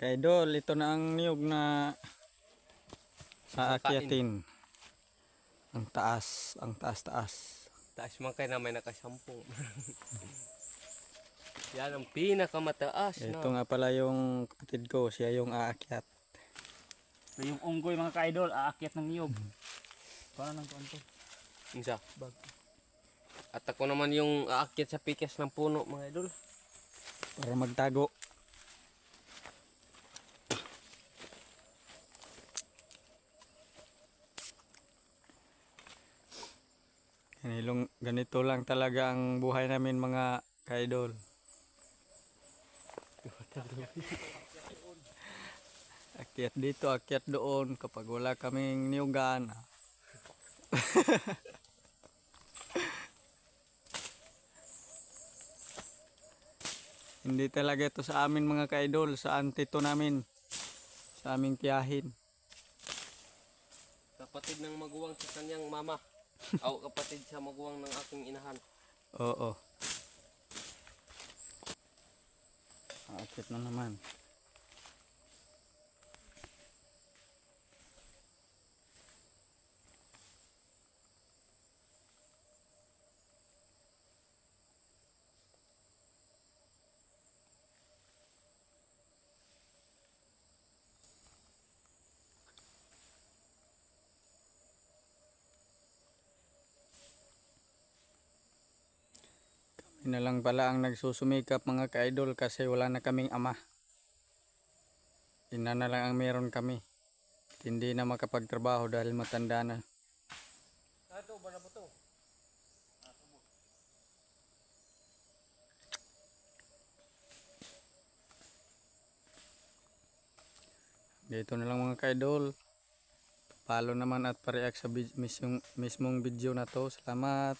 Kaidol, ito na ang niyog na aakyatin. Ang taas. Taas man kayo na may nakasampung. Yan ang pinakamataas Ito na. nga pala yung kapatid ko, siya yung aakyat. So, yung unggoy mga ka-idol, aakyat ng niyog. Paano nang konto? Isa. At ako naman yung aakyat sa pikas ng puno mga idol. Para magtago. Ganito lang talaga ang buhay namin mga kaidol. Akyat dito, akyat doon kapag wala kaming niyugan. Hindi talaga ito sa amin mga kaidol, sa antito namin, sa aming tiyahin. Kapatid ng maguwang sa kanyang mama. O kapatid sa maguwang ng aking inahan. Oo. Akyat na naman. Kami na lang pala ang nagsusumikap mga ka-idol kasi wala na kaming ama. Ina na lang ang meron kami. Hindi na makapagtrabaho dahil matanda na. Dito na lang mga ka-idol. Follow naman at pa-react sa mismong video na to. Salamat.